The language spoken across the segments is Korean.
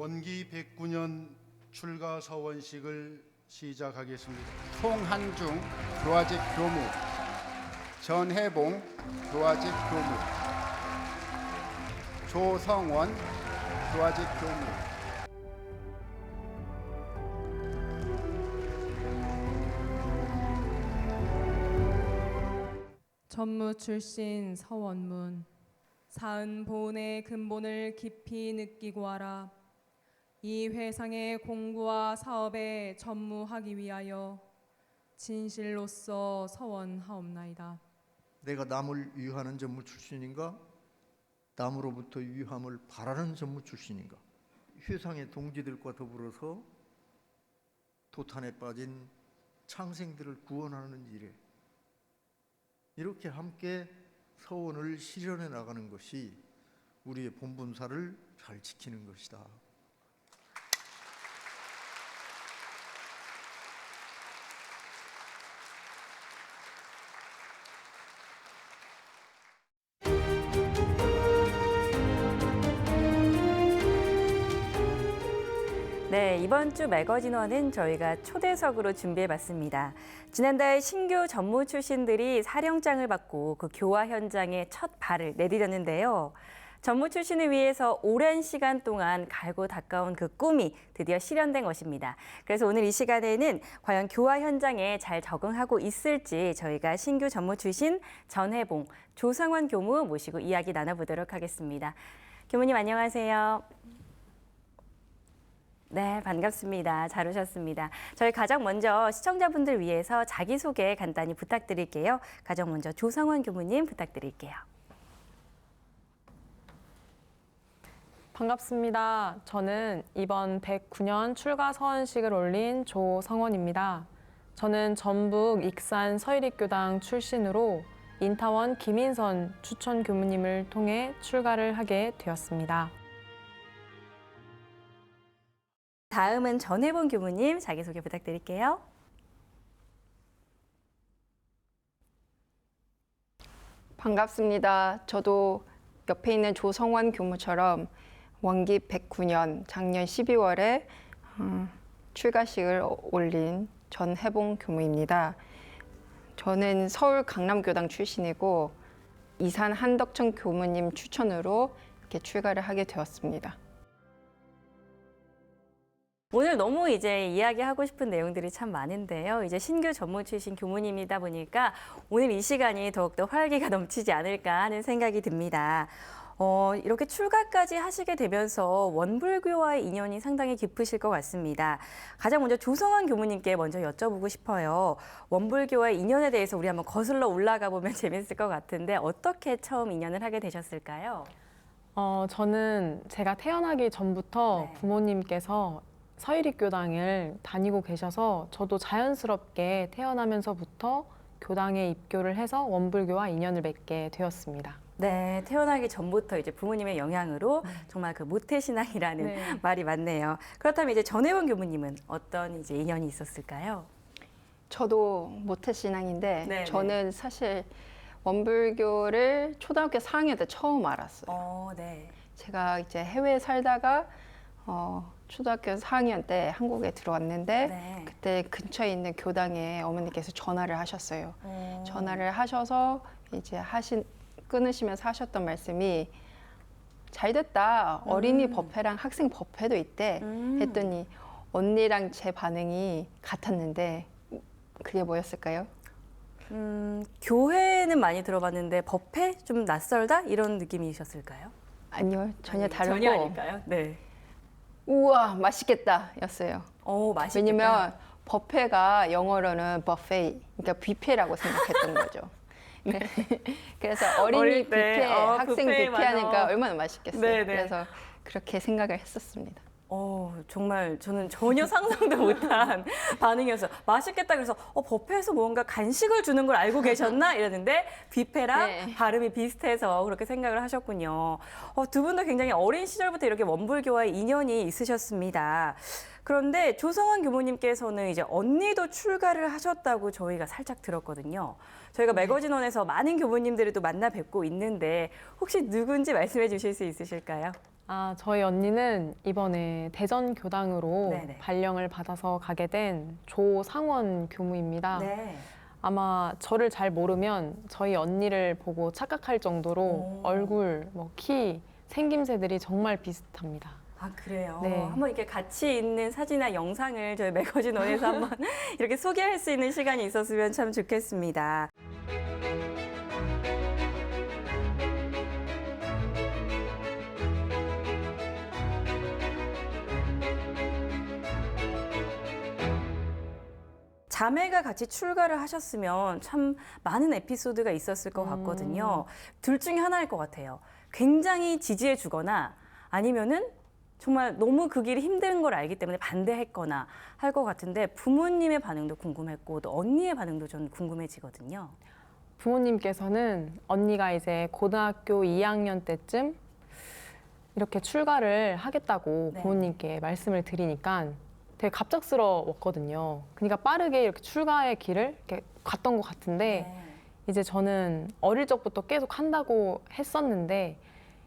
원기 109년 출가 서원식을 시작하겠습니다. 송한중 교화직 교무, 전해봉 교화직 교무, 조성원 교화직 교무. 전무 출신 서원문, 사은본의 근본을 깊이 느끼고 알아 이 회상의 공부와 사업에 전무하기 위하여 진실로서 서원하옵나이다. 내가 남을 위하는 전무 출신인가? 남으로부터 위함을 바라는 전무 출신인가? 회상의 동지들과 더불어서 도탄에 빠진 창생들을 구원하는 일에 이렇게 함께 서원을 실현해 나가는 것이 우리의 본분사를 잘 지키는 것이다. 네, 이번 주 매거진원은 저희가 초대석으로 준비해봤습니다. 지난달 신규 전무 출신들이 사령장을 받고 그 교화 현장에 첫 발을 내디뎠는데요. 전무 출신을 위해서 오랜 시간 동안 갈고 닦아온 그 꿈이 드디어 실현된 것입니다. 그래서 오늘 이 시간에는 과연 교화 현장에 잘 적응하고 있을지 저희가 신규 전무 출신 전해봉, 조성원 교무 모시고 이야기 나눠보도록 하겠습니다. 교무님 안녕하세요. 네, 반갑습니다. 잘 오셨습니다. 저희 가장 먼저 시청자분들 위해서 자기소개 간단히 부탁드릴게요. 가장 먼저 조성원 교무님 부탁드릴게요. 반갑습니다. 저는 이번 109년 출가 서원식을 올린 조성원입니다. 저는 전북 익산 서일입교당 출신으로 인타원 김인선 추천 교무님을 통해 출가를 하게 되었습니다. 다음은 전해봉 교무님 자기소개 부탁드릴게요. 반갑습니다. 저도 옆에 있는 조성원 교무처럼 원기 109년 작년 12월에 출가식을 올린 전해봉 교무입니다. 저는 서울 강남교당 출신이고 이산 한덕천 교무님 추천으로 이렇게 출가를 하게 되었습니다. 오늘 너무 이제 이야기하고 싶은 내용들이 참 많은데요. 이제 신규 전무 출신 교무님이다 보니까 오늘 이 시간이 더욱더 활기가 넘치지 않을까 하는 생각이 듭니다. 이렇게 출가까지 하시게 되면서 원불교와의 인연이 상당히 깊으실 것 같습니다. 가장 먼저 조성원 교무님께 먼저 여쭤보고 싶어요. 원불교와의 인연에 대해서 우리 한번 거슬러 올라가 보면 재밌을 것 같은데 어떻게 처음 인연을 하게 되셨을까요? 저는 제가 태어나기 전부터 네. 부모님께서 서일입교당을 다니고 계셔서 저도 자연스럽게 태어나면서부터 교당에 입교를 해서 원불교와 인연을 맺게 되었습니다. 네, 태어나기 전부터 이제 부모님의 영향으로 정말 그 모태신앙이라는 네. 말이 맞네요. 그렇다면 이제 전해원 교무님은 어떤 이제 인연이 있었을까요? 저도 모태신앙인데 네네. 저는 사실 원불교를 초등학교 4학년 때 처음 알았어요. 네. 제가 이제 해외에 살다가 초등학교 4학년 때 한국에 들어왔는데 네. 그때 근처에 있는 교당에 어머니께서 전화를 하셨어요. 전화를 하셔서 이제 끊으시면서 하셨던 말씀이 잘 됐다. 어린이 법회랑 학생 법회도 있대. 했더니 언니랑 제 반응이 같았는데 그게 뭐였을까요? 교회는 많이 들어봤는데 법회 좀 낯설다 이런 느낌이셨을까요? 아니요, 전혀 다르고 전혀 아닐까요? 네. 우와 맛있겠다 였어요. 맛있겠다. 왜냐면 법회가 영어로는 buffet, 그러니까 뷔페라고 생각했던 거죠. 그래서 어린이 어릴 때, 뷔페, 학생 뷔페, 뷔페 하니까 맞아. 얼마나 맛있겠어요. 네네. 그래서 그렇게 생각을 했었습니다. 정말 저는 전혀 상상도 못한 반응이었어요. 맛있겠다 그래서 법회에서 뭔가 간식을 주는 걸 알고 계셨나 이랬는데 뷔페랑 네. 발음이 비슷해서 그렇게 생각을 하셨군요. 두 분 다 굉장히 어린 시절부터 이렇게 원불교와의 인연이 있으셨습니다. 그런데 조성원 교무님께서는 이제 언니도 출가를 하셨다고 저희가 살짝 들었거든요. 저희가 매거진원에서 많은 교무님들을 또 만나 뵙고 있는데 혹시 누군지 말씀해 주실 수 있으실까요? 저희 언니는 이번에 대전 교당으로 네네. 발령을 받아서 가게 된 조상원 교무입니다. 네. 아마 저를 잘 모르면 저희 언니를 보고 착각할 정도로 오. 얼굴, 뭐 키, 생김새들이 정말 비슷합니다. 아, 그래요? 네. 한번 이렇게 같이 있는 사진이나 영상을 저희 매거진원에서 한번 이렇게 소개할 수 있는 시간이 있었으면 참 좋겠습니다. 자매가 같이 출가를 하셨으면 참 많은 에피소드가 있었을 것 같거든요. 둘 중에 하나일 것 같아요. 굉장히 지지해 주거나 아니면은 정말 너무 그 길이 힘든 걸 알기 때문에 반대했거나 할 것 같은데 부모님의 반응도 궁금했고 또 언니의 반응도 전 궁금해지거든요. 부모님께서는 언니가 이제 고등학교 2학년 때쯤 이렇게 출가를 하겠다고 네. 부모님께 말씀을 드리니까 되게 갑작스러웠거든요. 그러니까 빠르게 이렇게 출가의 길을 이렇게 갔던 것 같은데 네. 이제 저는 어릴 적부터 계속 한다고 했었는데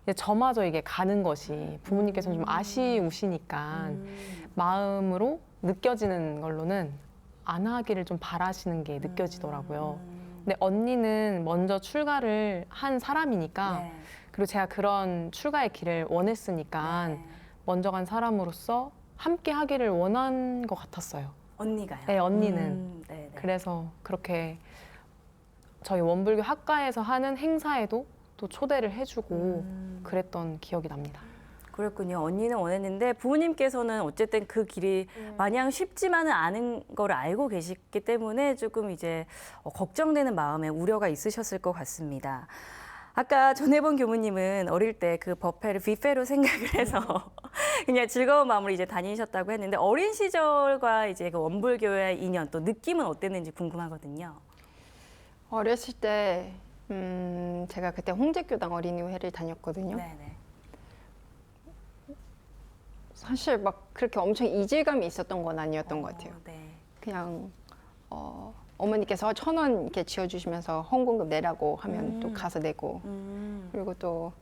이제 저마저 이게 가는 것이 부모님께서는 좀 아쉬우시니까 마음으로 느껴지는 걸로는 안 하기를 좀 바라시는 게 느껴지더라고요. 근데 언니는 먼저 출가를 한 사람이니까 네. 그리고 제가 그런 출가의 길을 원했으니까 네. 먼저 간 사람으로서 함께 하기를 원한 것 같았어요. 언니가요? 네, 언니는. 네, 네. 그래서 그렇게 저희 원불교 학과에서 하는 행사에도 또 초대를 해주고 그랬던 기억이 납니다. 그렇군요. 언니는 원했는데 부모님께서는 어쨌든 그 길이 마냥 쉽지만은 않은 걸 알고 계시기 때문에 조금 이제 걱정되는 마음에 우려가 있으셨을 것 같습니다. 아까 전혜본 교무님은 어릴 때 그 법회를 뷔페로 생각을 해서 그냥 즐거운 마음으로 이제 다니셨다고 했는데 어린 시절과 이제 그 원불교의 인연 또 느낌은 어땠는지 궁금하거든요. 어렸을 때 제가 그때 홍제교당 어린이회를 다녔거든요. 네네. 사실 막 그렇게 엄청 이질감이 있었던 건 아니었던 것 같아요. 네. 그냥 어머니께서 1,000원 이렇게 지어주시면서 헌금금 내라고 하면 또 가서 내고 그리고 또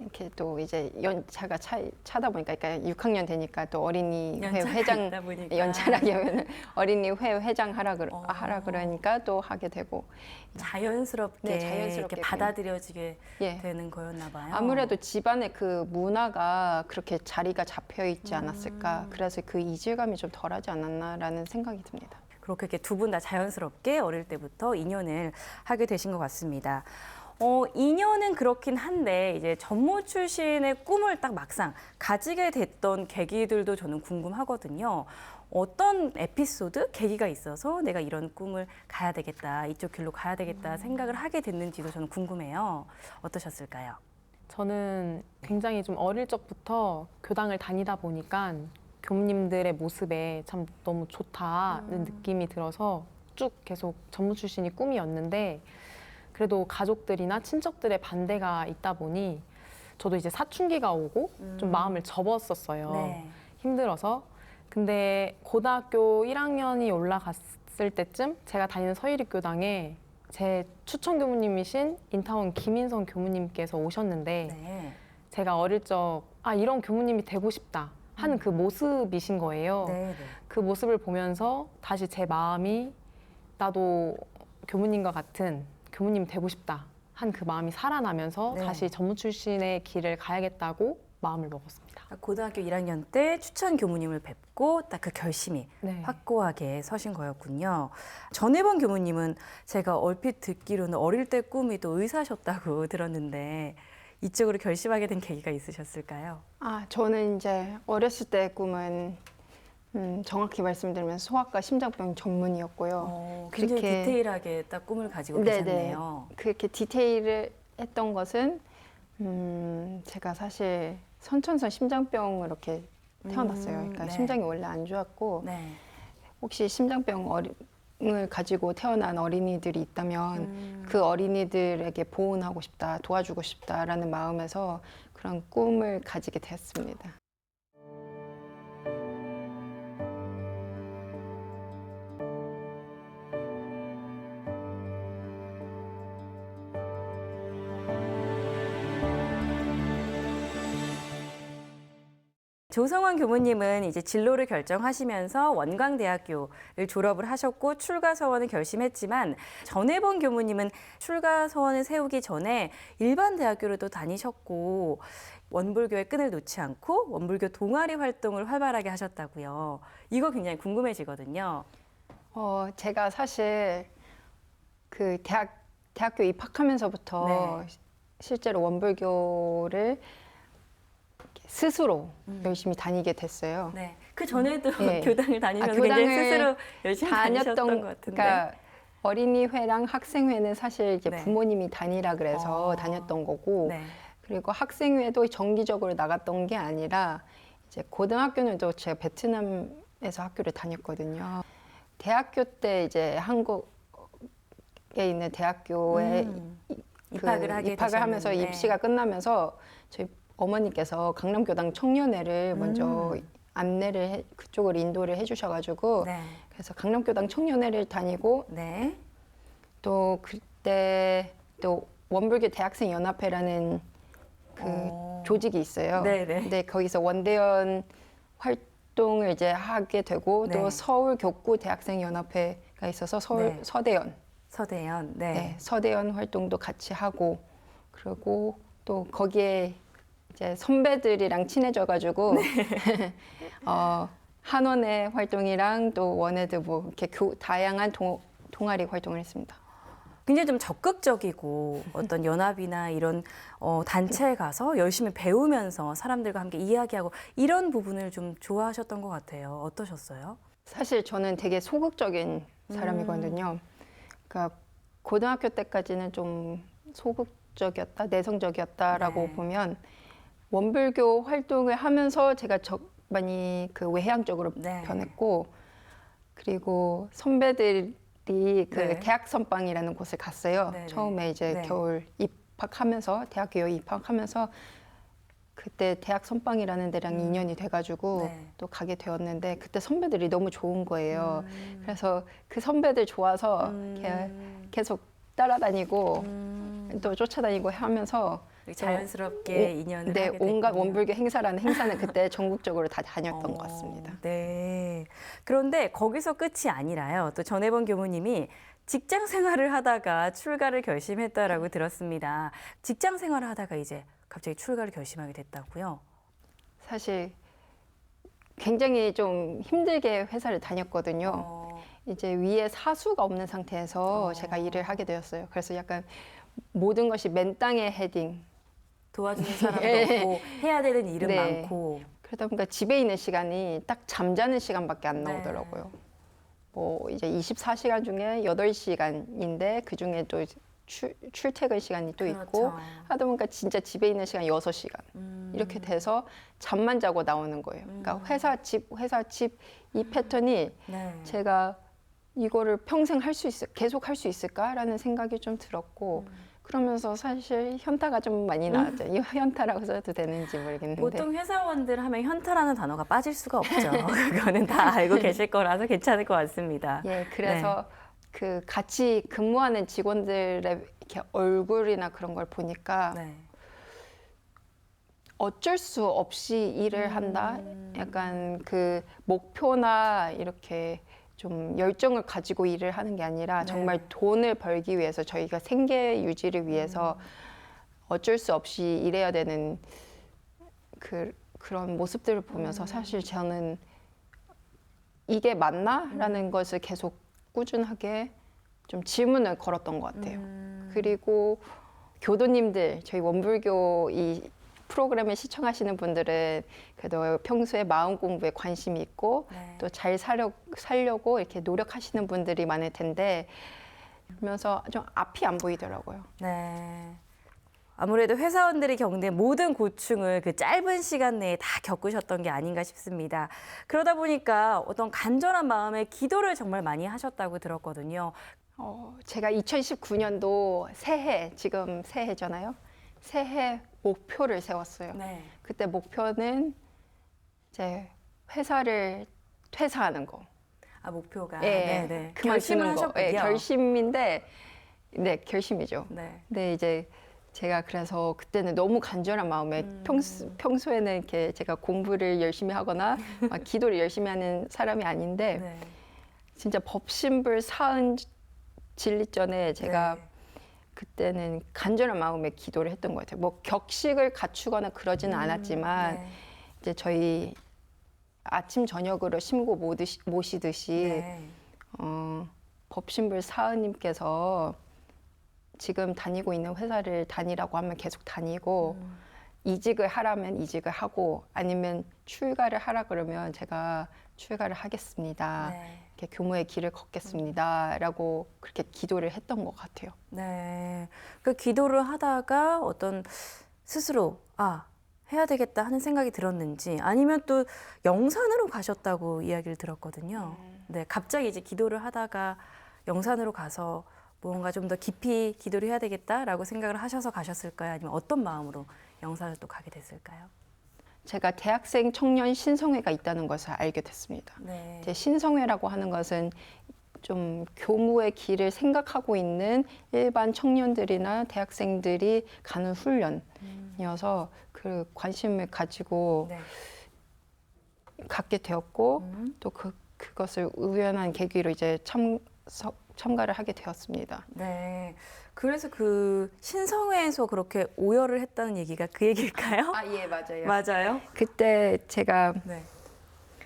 이렇게 또 이제 연차가 차다 보니까 그러니까 6학년 되니까 또 어린이회 연차가 회장 있다 보니까. 연차라기보다는 어린이회 회장 하라 어. 그러니까 또 하게 되고 자연스럽게, 네, 자연스럽게 이렇게 받아들여지게 예. 되는 거였나 봐요. 아무래도 집안의 그 문화가 그렇게 자리가 잡혀 있지 않았을까. 그래서 그 이질감이 좀 덜하지 않았나라는 생각이 듭니다. 그렇게 이렇게 두 분 다 자연스럽게 어릴 때부터 인연을 하게 되신 것 같습니다. 인연은 그렇긴 한데 이제 전무 출신의 꿈을 딱 막상 가지게 됐던 계기들도 저는 궁금하거든요. 어떤 에피소드, 계기가 있어서 내가 이런 꿈을 가야 되겠다, 이쪽 길로 가야 되겠다 생각을 하게 됐는지도 저는 궁금해요. 어떠셨을까요? 저는 굉장히 좀 어릴 적부터 교당을 다니다 보니까 교무님들의 모습에 참 너무 좋다는 느낌이 들어서 쭉 계속 전무 출신이 꿈이었는데 그래도 가족들이나 친척들의 반대가 있다 보니 저도 이제 사춘기가 오고 좀 마음을 접었었어요. 네. 힘들어서. 근데 고등학교 1학년이 올라갔을 때쯤 제가 다니는 서일입교당에 제 추천 교무님이신 인타원 김인성 교무님께서 오셨는데 네. 제가 어릴 적 이런 교무님이 되고 싶다 하는 그 모습이신 거예요. 네. 그 모습을 보면서 다시 제 마음이 나도 교무님과 같은 교무님 되고 싶다 한 그 마음이 살아나면서 네. 다시 전무 출신의 길을 가야겠다고 마음을 먹었습니다. 고등학교 1학년 때 추천 교무님을 뵙고 딱 그 결심이 네. 확고하게 서신 거였군요. 전혜본 교무님은 제가 얼핏 듣기로는 어릴 때 꿈이 또 의사셨다고 들었는데 이쪽으로 결심하게 된 계기가 있으셨을까요? 저는 이제 어렸을 때 꿈은 정확히 말씀드리면 소아과 심장병 전문이었고요. 굉장히 그렇게- 디테일하게 딱 꿈을 가지고 네네. 계셨네요. 그렇게 디테일을 했던 것은 제가 사실 선천성 심장병으로 이렇게 태어났어요. 그러니까 네. 심장이 원래 안 좋았고 네. 혹시 심장병을 가지고 태어난 어린이들이 있다면 그 어린이들에게 보온하고 싶다, 도와주고 싶다라는 마음에서 그런 꿈을 가지게 되었습니다. 조성원 교무님은 이제 진로를 결정하시면서 원광대학교를 졸업을 하셨고 출가 서원을 결심했지만 전혜본 교무님은 출가 서원을 세우기 전에 일반 대학교를 또 다니셨고 원불교의 끈을 놓지 않고 원불교 동아리 활동을 활발하게 하셨다고요. 이거 굉장히 궁금해지거든요. 제가 사실 그 대학교 입학하면서부터 실제로 원불교를 스스로 열심히 다니게 됐어요. 네. 그 전에도 네. 교당을 다니면서 교당을 굉장히 스스로 열심히 다니셨던 것 같은데. 그러니까 어린이회랑 학생회는 사실 이제 네. 부모님이 다니라 그래서 다녔던 거고, 네. 그리고 학생회도 정기적으로 나갔던 게 아니라 이제 고등학교는 또 제가 베트남에서 학교를 다녔거든요. 대학교 때 이제 한국에 있는 대학교에 입학을 하게 입학을 하면서 되셨는데. 입시가 끝나면서 저희 어머니께서 강남교당 청년회를 먼저 안내를 그쪽으로 인도를 해주셔가지고 네. 그래서 강남교당 청년회를 다니고 네. 또 그때 또 원불교 대학생 연합회라는 그 조직이 있어요. 네네. 근데 거기서 원대연 활동을 이제 하게 되고 네. 또 서울 교구 대학생 연합회가 있어서 서울 네. 서대연 서대연. 네. 네, 서대연 활동도 같이 하고 그리고 또 거기에 이제 선배들이랑 친해져가지고 한원의 활동이랑 또 원에드 뭐 이렇게 다양한 동아리 활동을 했습니다. 굉장히 좀 적극적이고 어떤 연합이나 이런 단체에 가서 열심히 배우면서 사람들과 함께 이야기하고 이런 부분을 좀 좋아하셨던 것 같아요. 어떠셨어요? 사실 저는 되게 소극적인 사람이거든요. 그러니까 고등학교 때까지는 좀 소극적이었다, 내성적이었다라고 네. 보면 원불교 활동을 하면서 제가 많이 그 외향적으로 네. 변했고 그리고 선배들이 그 네. 대학 선방이라는 곳을 갔어요. 네, 네. 처음에 이제 네. 겨울 입학하면서 대학교 입학하면서 그때 대학 선방이라는 데랑 인연이 돼가지고 네. 또 가게 되었는데 그때 선배들이 너무 좋은 거예요. 그래서 그 선배들 좋아서 이렇게 계속 따라다니고 또 쫓아다니고 하면서 자연스럽게 인연을 네, 하게 온갖 됐군요. 원불교 행사라는 행사는 그때 전국적으로 다 다녔던 것 같습니다. 네. 그런데 거기서 끝이 아니라요. 또 전혜본 교무님이 직장 생활을 하다가 출가를 결심했다라고 들었습니다. 직장 생활을 하다가 이제 갑자기 출가를 결심하게 됐다고요? 사실 굉장히 좀 힘들게 회사를 다녔거든요. 이제 위에 사수가 없는 상태에서 제가 일을 하게 되었어요. 그래서 약간 모든 것이 맨 땅에 헤딩. 도와주는 사람도 예. 없고 해야 되는 일은 네. 많고. 그러다 보니까 집에 있는 시간이 딱 잠자는 시간밖에 안 네. 나오더라고요. 뭐 이제 24시간 중에 8시간인데 그 중에 또 출퇴근 시간이 또 있고 그렇죠. 하다 보니까 진짜 집에 있는 시간 6시간 이렇게 돼서 잠만 자고 나오는 거예요. 그러니까 회사 집 이 패턴이 네. 제가 이거를 평생 할 수 계속 할 수 있을까라는 생각이 좀 들었고 그러면서 사실 현타가 좀 많이 나왔죠. 이 현타라고 써도 되는지 모르겠는데. 보통 회사원들 하면 현타라는 단어가 빠질 수가 없죠. 그거는 다 알고 계실 거라서 괜찮을 것 같습니다. 예, 그래서 그 같이 근무하는 직원들의 이렇게 얼굴이나 그런 걸 보니까 네. 어쩔 수 없이 일을 한다. 약간 그 목표나 이렇게 좀 열정을 가지고 일을 하는 게 아니라 정말 돈을 벌기 위해서 저희가 생계 유지를 위해서 어쩔 수 없이 일해야 되는 그런 모습들을 보면서 사실 저는 이게 맞나?라는 것을 계속 꾸준하게 좀 질문을 걸었던 것 같아요. 그리고 교도님들, 저희 원불교 이 프로그램을 시청하시는 분들은 그래도 평소에 마음 공부에 관심이 있고 또 잘 살려고 이렇게 노력하시는 분들이 많을 텐데 그러면서 좀 앞이 안 보이더라고요. 네. 아무래도 회사원들이 겪는 모든 고충을 그 짧은 시간 내에 다 겪으셨던 게 아닌가 싶습니다. 그러다 보니까 어떤 간절한 마음에 기도를 정말 많이 하셨다고 들었거든요. 제가 2019년도 새해, 지금 새해잖아요. 새해 목표를 세웠어요. 네. 그때 목표는 이제 회사를 퇴사하는 거. 아, 목표가. 예, 네네. 그만두는 결심을 거. 하셨군요. 예, 결심인데, 네, 결심이죠. 네. 근데 이제 제가 그래서 그때는 너무 간절한 마음에 평소에는 이렇게 제가 공부를 열심히 하거나 막 기도를 열심히 하는 사람이 아닌데 네. 진짜 법신불 사은 진리전에 제가 네. 그때는 간절한 마음에 기도를 했던 것 같아요. 뭐 격식을 갖추거나 그러지는 않았지만 네. 이제 저희 아침 저녁으로 심고 모시듯이 네. 법신불 사은님께서 지금 다니고 있는 회사를 다니라고 하면 계속 다니고 이직을 하라면 이직을 하고 아니면 출가를 하라 그러면 제가 출가를 하겠습니다. 네. 이렇게 교무의 길을 걷겠습니다라고 그렇게 기도를 했던 것 같아요. 네. 그 기도를 하다가 어떤 스스로 해야 되겠다 하는 생각이 들었는지 아니면 또 영산으로 가셨다고 이야기를 들었거든요. 네. 갑자기 이제 기도를 하다가 영산으로 가서 뭔가 좀 더 깊이 기도를 해야 되겠다라고 생각을 하셔서 가셨을까요? 아니면 어떤 마음으로 영산을 또 가게 됐을까요? 제가 대학생 청년 신성회가 있다는 것을 알게 됐습니다. 네. 제 신성회라고 하는 것은 좀 교무의 길을 생각하고 있는 일반 청년들이나 대학생들이 가는 훈련이어서 그 관심을 가지고 네. 갖게 되었고 또 그것을 우연한 계기로 이제 참가를 하게 되었습니다. 네. 그래서 그 신성회에서 그렇게 오열을 했다는 얘기가 그 얘기일까요? 예, 맞아요. 맞아요. 그때 제가 네.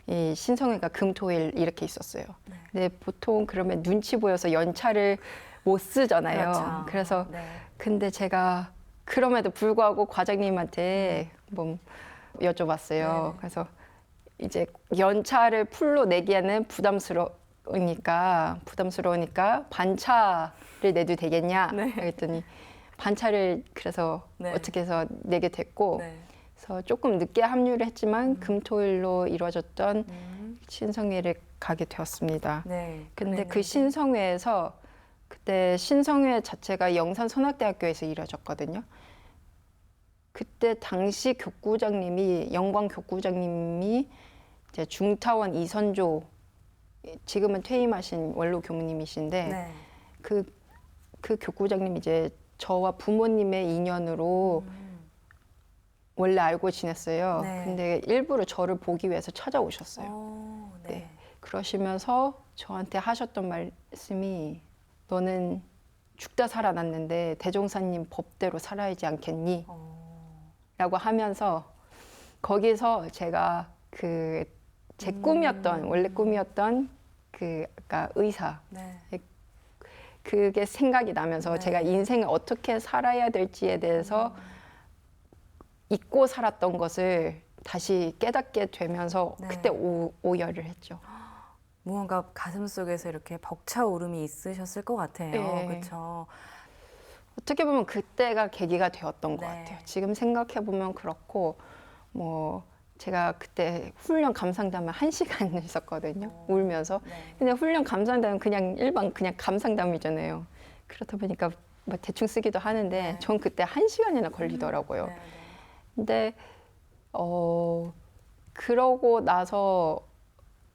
이 신성회가 금토일 이렇게 있었어요. 근데 보통 그러면 눈치 보여서 연차를 못 쓰잖아요. 그렇죠. 그래서 네. 근데 제가 그럼에도 불구하고 과장님한테 한번 여쭤봤어요. 네. 그래서 이제 연차를 풀로 내기에는 부담스러우니까 반차를 내도 되겠냐? 네. 그랬더니 반차를 그래서 네. 어떻게 해서 내게 됐고 네. 그래서 조금 늦게 합류를 했지만 금토일로 이루어졌던 신성회를 가게 되었습니다. 네. 근데 그 신성회에서 그때 신성회 자체가 영산선악대학교에서 이루어졌거든요. 그때 당시 영광 교구장님이 이제 중타원 이선조 지금은 퇴임하신 원로 교무님이신데 네. 그 교구장님이 이제 저와 부모님의 인연으로 원래 알고 지냈어요. 네. 근데 일부러 저를 보기 위해서 찾아오셨어요. 네. 네. 그러시면서 저한테 하셨던 말씀이 너는 죽다 살아났는데 대종사님 법대로 살아야지 않겠니? 라고 하면서 거기서 제가 제 꿈이었던 원래 꿈이었던 아까 의사 네. 그게 생각이 나면서 네. 제가 인생을 어떻게 살아야 될지에 대해서 잊고 살았던 것을 다시 깨닫게 되면서 네. 그때 오열을 했죠. 무언가 가슴 속에서 이렇게 벅차오름이 있으셨을 것 같아요. 네. 그렇죠. 어떻게 보면 그때가 계기가 되었던 것 네. 같아요. 지금 생각해 보면 그렇고 뭐 제가 그때 훈련 감상담을 1시간을 했었거든요. 울면서. 네. 근데 훈련 감상담은 그냥 일반 그냥 감상담이잖아요. 그렇다 보니까 뭐 대충 쓰기도 하는데 네. 전 그때 1시간이나 걸리더라고요. 네. 근데 그러고 나서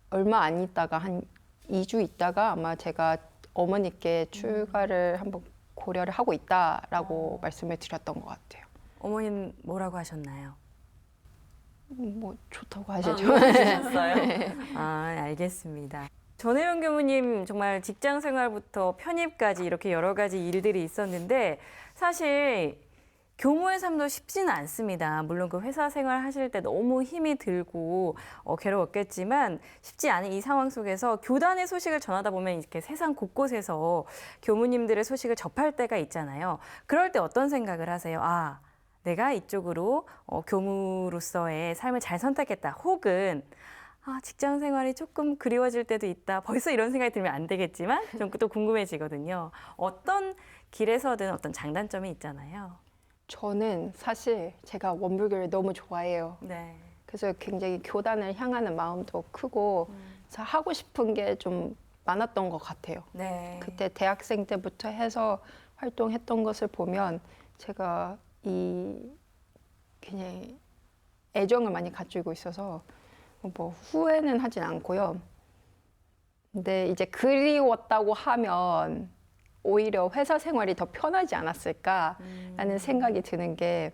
얼마 안 있다가 한 2주 있다가 아마 제가 어머니께 출가를 한번 고려를 하고 있다라고 말씀을 드렸던 것 같아요. 어머님 뭐라고 하셨나요? 뭐 좋다고 하시죠. 하셨어요? 알겠습니다. 전혜연 교무님 정말 직장 생활부터 편입까지 이렇게 여러 가지 일들이 있었는데 사실 교무의 삶도 쉽지는 않습니다. 물론 그 회사 생활 하실 때 너무 힘이 들고 괴로웠겠지만 쉽지 않은 이 상황 속에서 교단의 소식을 전하다 보면 이렇게 세상 곳곳에서 교무님들의 소식을 접할 때가 있잖아요. 그럴 때 어떤 생각을 하세요? 내가 이쪽으로 교무로서의 삶을 잘 선택했다. 혹은 직장 생활이 조금 그리워질 때도 있다. 벌써 이런 생각이 들면 안 되겠지만 좀 또 궁금해지거든요. 어떤 길에서든 어떤 장단점이 있잖아요. 저는 사실 제가 원불교를 너무 좋아해요. 네. 그래서 굉장히 교단을 향하는 마음도 크고 그래서 하고 싶은 게 좀 많았던 것 같아요. 네. 그때 대학생 때부터 해서 활동했던 것을 보면 제가 굉장히 애정을 많이 가지고 있어서 뭐 후회는 하진 않고요. 근데 이제 그리웠다고 하면 오히려 회사 생활이 더 편하지 않았을까라는 생각이 드는 게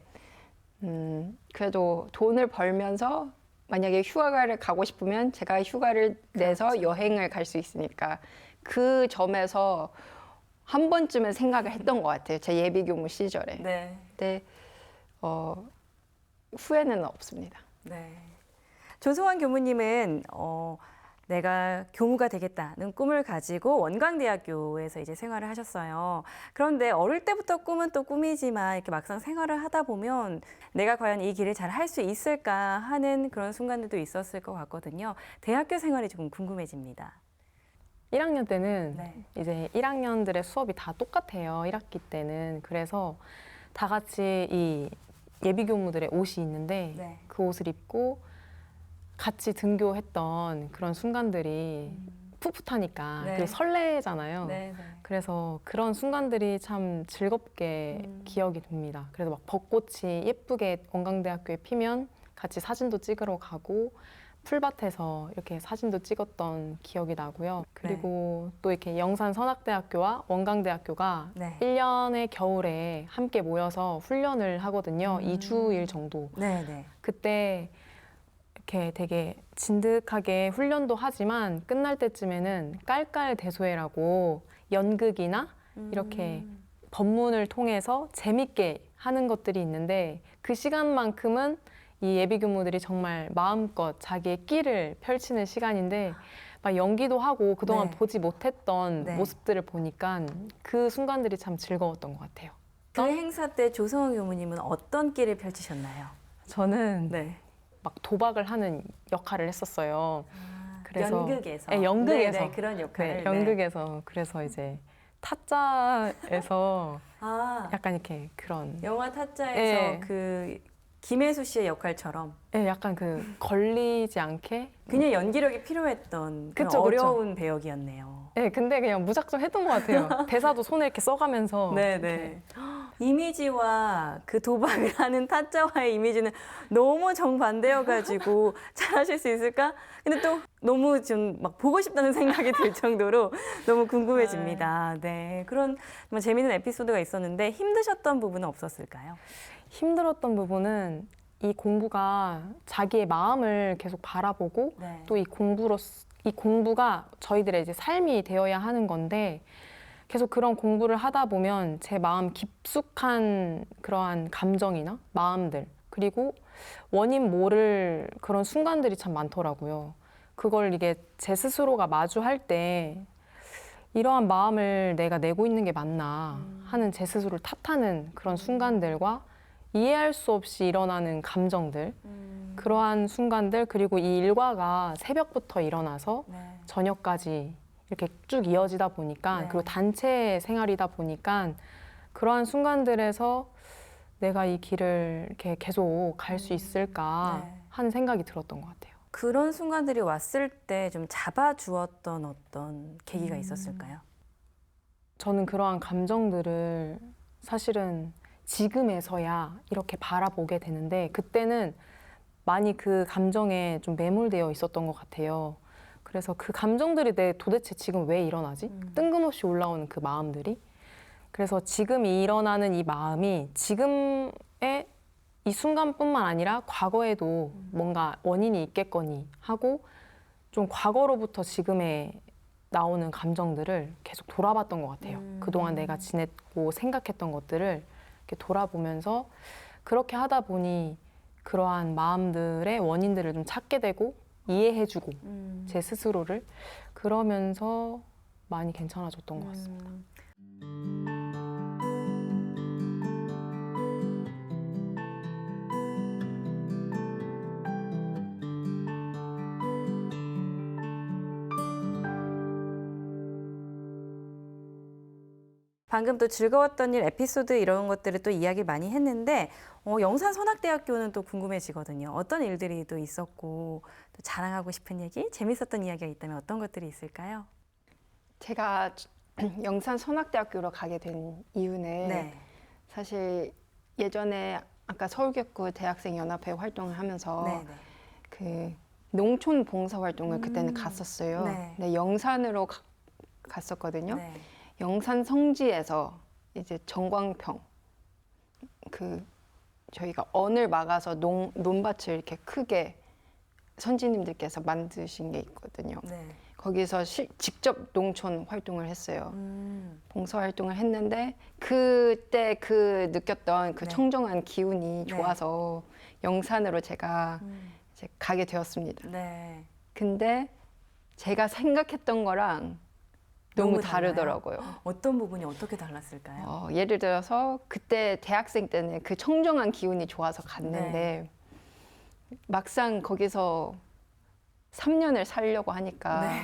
그래도 돈을 벌면서 만약에 휴가를 가고 싶으면 제가 휴가를 내서 여행을 갈 수 있으니까 그 점에서 한 번쯤은 생각을 했던 것 같아요. 제 예비교무 시절에. 네. 근데 후회는 없습니다. 네. 조성환 교무님은 내가 교무가 되겠다는 꿈을 가지고 원광대학교에서 이제 생활을 하셨어요. 그런데 어릴 때부터 꿈은 또 꿈이지만 이렇게 막상 생활을 하다 보면 내가 과연 이 길을 잘 할 수 있을까 하는 그런 순간들도 있었을 것 같거든요. 대학교 생활이 조금 궁금해집니다. 1학년 때는 네. 이제 1학년들의 수업이 다 똑같아요. 1학기 때는. 그래서 다 같이 이 예비교무들의 옷이 있는데 네. 그 옷을 입고 같이 등교했던 그런 순간들이 풋풋하니까 네. 그리고 설레잖아요. 네. 그래서 그런 순간들이 참 즐겁게 기억이 됩니다. 그래서 막 벚꽃이 예쁘게 원광대학교에 피면 같이 사진도 찍으러 가고 풀밭에서 이렇게 사진도 찍었던 기억이 나고요. 그리고 또 이렇게 영산선악대학교와 원광대학교가 네. 1년의 겨울에 함께 모여서 훈련을 하거든요. 2주일 정도. 네. 네. 그때 이렇게 되게 진득하게 훈련도 하지만 끝날 때쯤에는 깔깔대소회라고 연극이나 이렇게 법문을 통해서 재밌게 하는 것들이 있는데 그 시간만큼은 이 예비교무들이 정말 마음껏 자기의 끼를 펼치는 시간인데 막 연기도 하고 그동안 네. 보지 못했던 네. 모습들을 보니까 그 순간들이 참 즐거웠던 것 같아요. 그 행사 때 조성환 교무님은 어떤 끼를 펼치셨나요? 저는 네. 막 도박을 하는 역할을 했었어요. 그래서 연극에서. 네, 연극에서. 네, 네, 그런 역할을. 네, 연극에서. 그래서 이제 타짜에서 아, 약간 이렇게 그런 영화 타짜에서 네. 그 김혜수 씨의 역할처럼 네, 약간 그 걸리지 않게 그냥 연기력이 필요했던 그런 그쵸, 그쵸. 어려운 배역이었네요. 네, 근데 그냥 무작정 했던 것 같아요. 대사도 손에 이렇게 써가면서 네네. 이미지와 그 도박을 하는 타짜와의 이미지는 너무 정반대여가지고 잘하실 수 있을까? 근데 또 너무 좀 막 보고 싶다는 생각이 들 정도로 너무 궁금해집니다. 네. 그런 정말 재미있는 에피소드가 있었는데 힘드셨던 부분은 없었을까요? 힘들었던 부분은 이 공부가 자기의 마음을 계속 바라보고 네. 또 이 공부가 저희들의 이제 삶이 되어야 하는 건데 계속 그런 공부를 하다 보면 제 마음 깊숙한 그러한 감정이나 마음들 그리고 원인 모를 그런 순간들이 참 많더라고요. 그걸 이게 제 스스로가 마주할 때 이러한 마음을 내가 내고 있는 게 맞나 하는 제 스스로를 탓하는 그런 순간들과 이해할 수 없이 일어나는 감정들 그러한 순간들 그리고 이 일과가 새벽부터 일어나서 네. 저녁까지 이렇게 쭉 이어지다 보니까 네. 그리고 단체 생활이다 보니까 그러한 순간들에서 내가 이 길을 이렇게 계속 갈 수 있을까 네. 하는 생각이 들었던 것 같아요. 그런 순간들이 왔을 때 좀 잡아주었던 어떤 계기가 있었을까요? 저는 그러한 감정들을 사실은 지금에서야 이렇게 바라보게 되는데 그때는 많이 그 감정에 좀 매몰되어 있었던 것 같아요. 그래서 그 감정들이 도대체 지금 왜 일어나지? 뜬금없이 올라오는 그 마음들이. 그래서 지금 일어나는 이 마음이 지금의 이 순간뿐만 아니라 과거에도 뭔가 원인이 있겠거니 하고 좀 과거로부터 지금에 나오는 감정들을 계속 돌아봤던 것 같아요. 그동안 내가 지냈고 생각했던 것들을 이렇게 돌아보면서 그렇게 하다 보니 그러한 마음들의 원인들을 좀 찾게 되고 이해해주고 제 스스로를 그러면서 많이 괜찮아졌던 것 같습니다. 방금 또 즐거웠던 일, 에피소드 이런 것들을 또 이야기 많이 했는데 영산선악대학교는 또 궁금해지거든요. 어떤 일들이 또 있었고 또 자랑하고 싶은 얘기, 재밌었던 이야기가 있다면 어떤 것들이 있을까요? 제가 영산선악대학교로 가게 된 이유는 네. 사실 예전에 아까 서울교구 대학생연합회 활동을 하면서 네, 네. 그 농촌 봉사 활동을 그때는 갔었어요. 네. 근데 영산으로 갔었거든요. 네. 영산 성지에서 이제 전광평 저희가 언을 막아서 논밭을 이렇게 크게 선지님들께서 만드신 게 있거든요. 네. 거기서 직접 농촌 활동을 했어요. 봉사 활동을 했는데 그때 느꼈던 그 네. 청정한 기운이 네. 좋아서 영산으로 제가 이제 가게 되었습니다. 네. 근데 제가 생각했던 거랑 너무 달라요? 다르더라고요. 어떤 부분이 어떻게 달랐을까요? 예를 들어서 그때 대학생 때는 그 청정한 기운이 좋아서 갔는데 막상 거기서 3년을 살려고 하니까 네.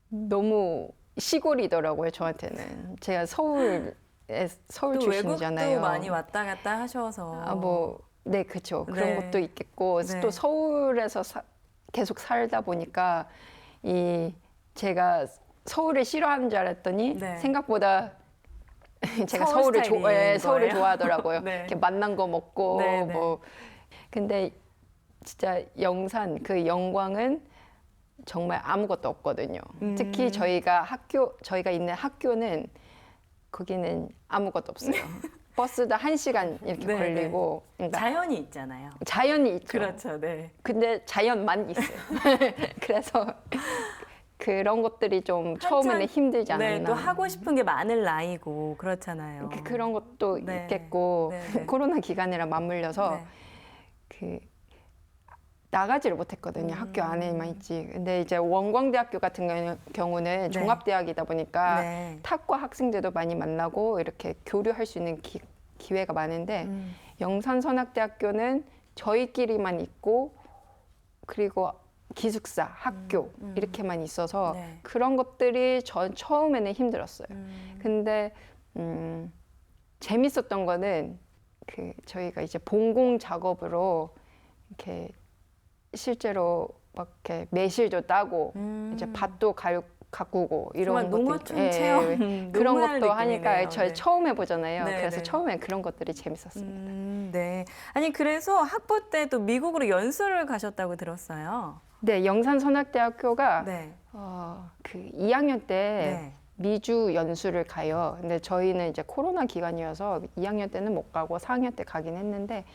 너무 시골이더라고요, 저한테는. 제가 서울 또 출신이잖아요. 외국도 많이 왔다 갔다 하셔서. 네, 그렇죠. 그런 네. 것도 있겠고 네. 또 서울에서 계속 살다 보니까 제가 서울을 싫어하는 줄 알았더니 네. 생각보다 제가 서울 스타일인 서울을 거예요? 좋아하더라고요. 네. 이렇게 맛난 거 먹고 네, 네. 근데 진짜 영산 그 영광은 정말 아무것도 없거든요. 특히 저희가 있는 학교는 거기는 아무것도 없어요. 버스도 1시간 이렇게 네, 걸리고 그러니까 자연이 있잖아요. 자연이 있죠. 그렇죠. 네. 근데 자연만 있어요. 그래서 그런 것들이 좀 처음에는 힘들지 않았나. 네, 또 하고 싶은 게 많을 나이고 그렇잖아요. 그런 것도 네. 있겠고 네, 네. 코로나 기간이랑 맞물려서 네. 나가지를 못했거든요. 학교 안에만 있지. 근데 이제 원광대학교 같은 경우는 네. 종합대학이다 보니까 네. 탁과 학생들도 많이 만나고 이렇게 교류할 수 있는 기회가 많은데 영산선악대학교는 저희끼리만 있고 그리고 기숙사, 학교 이렇게만 있어서 네. 그런 것들이 전 처음에는 힘들었어요. 근데 재밌었던 거는 저희가 이제 봉공 작업으로 이렇게 실제로 막 이렇게 매실도 따고 이제 밭도 가꾸고 정말 이런 것도 농어촌 있- 체험, 그런 농활 것도 하니까 느낌이네요. 저희 네. 처음 해보잖아요. 네, 그래서 네. 처음엔 그런 것들이 재밌었습니다. 네. 아니 그래서 학부 때도 미국으로 연수를 가셨다고 들었어요. 네, 영산선악대학교가 네. 그 2학년 때 네. 미주 연수를 가요. 근데 저희는 이제 코로나 기간이어서 2학년 때는 못 가고 4학년 때 가긴 했는데,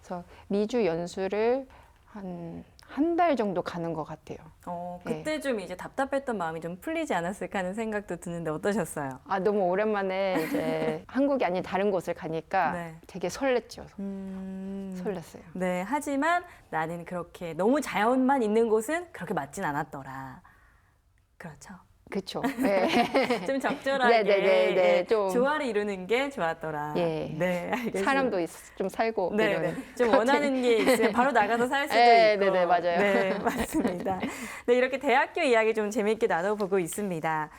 그래서 미주 연수를 한 달 정도 가는 것 같아요. 그때 좀 이제 답답했던 마음이 좀 풀리지 않았을까 하는 생각도 드는데 어떠셨어요? 너무 오랜만에 이제 한국이 아닌 다른 곳을 가니까 네. 되게 설렜죠. 설렜어요. 네. 하지만 나는 그렇게 너무 자연만 있는 곳은 그렇게 맞진 않았더라. 그렇죠. 그렇죠. 네. 좀 적절하게 네, 좀 조화를 이루는 게 좋았더라. 예. 네, 알겠습니다. 사람도 좀 살고 네, 이런. 네. 좀 원하는 게 있으면 바로 나가서 살 수도 네, 있고. 네, 맞아요. 네, 맞습니다. 네, 이렇게 대학교 이야기 좀 재미있게 나눠보고 있습니다.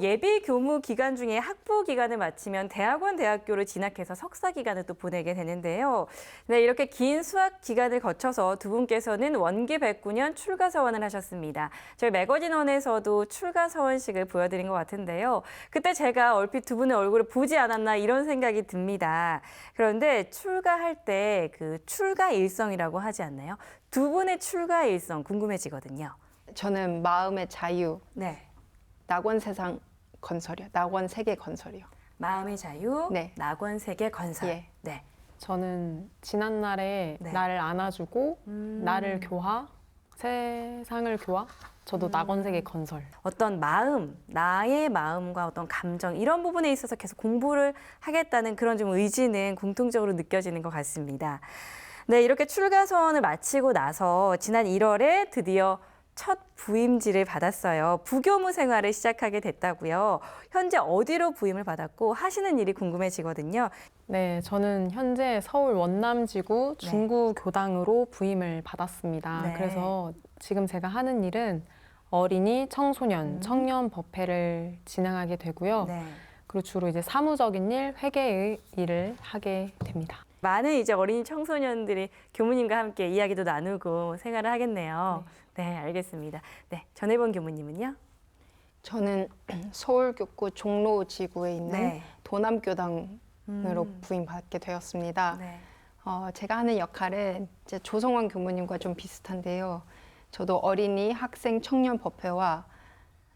예비 교무 기간 중에 학부 기간을 마치면 대학원, 대학교를 진학해서 석사 기간을 또 보내게 되는데요. 네, 이렇게 긴 수학 기간을 거쳐서 두 분께서는 원기 109년 출가 서원을 하셨습니다. 저희 매거진원에서도 출가 서원식을 보여드린 것 같은데요. 그때 제가 얼핏 두 분의 얼굴을 보지 않았나 이런 생각이 듭니다. 그런데 출가할 때 그 출가 일성이라고 하지 않나요? 두 분의 출가 일성 궁금해지거든요. 저는 마음의 자유, 네. 낙원 세상 건설이요. 낙원 세계 건설이요. 마음의 자유, 네. 낙원 세계 건설. 예. 네. 저는 지난날에 네. 나를 안아주고 나를 교화, 세상을 교화. 저도 낙원세계 건설. 어떤 마음, 나의 마음과 어떤 감정 이런 부분에 있어서 계속 공부를 하겠다는 그런 좀 의지는 공통적으로 느껴지는 것 같습니다. 네, 이렇게 출가 서원을 마치고 나서 지난 1월에 드디어 첫 부임지를 받았어요. 부교무 생활을 시작하게 됐다고요. 현재 어디로 부임을 받았고 하시는 일이 궁금해지거든요. 네, 저는 현재 서울 원남지구 중구교당으로 부임을 받았습니다. 네. 그래서 지금 제가 하는 일은 어린이, 청소년, 청년 법회를 진행하게 되고요. 네. 그리고 주로 이제 사무적인 일, 회계의 일을 하게 됩니다. 많은 이제 어린이 청소년들이 교무님과 함께 이야기도 나누고 생활을 하겠네요. 네, 알겠습니다. 네, 전혜본 교무님은요? 저는 서울교구 종로지구에 있는 네. 도남교당으로 부임받게 되었습니다. 네. 제가 하는 역할은 이제 조성환 교무님과 좀 비슷한데요. 저도 어린이, 학생, 청년 법회와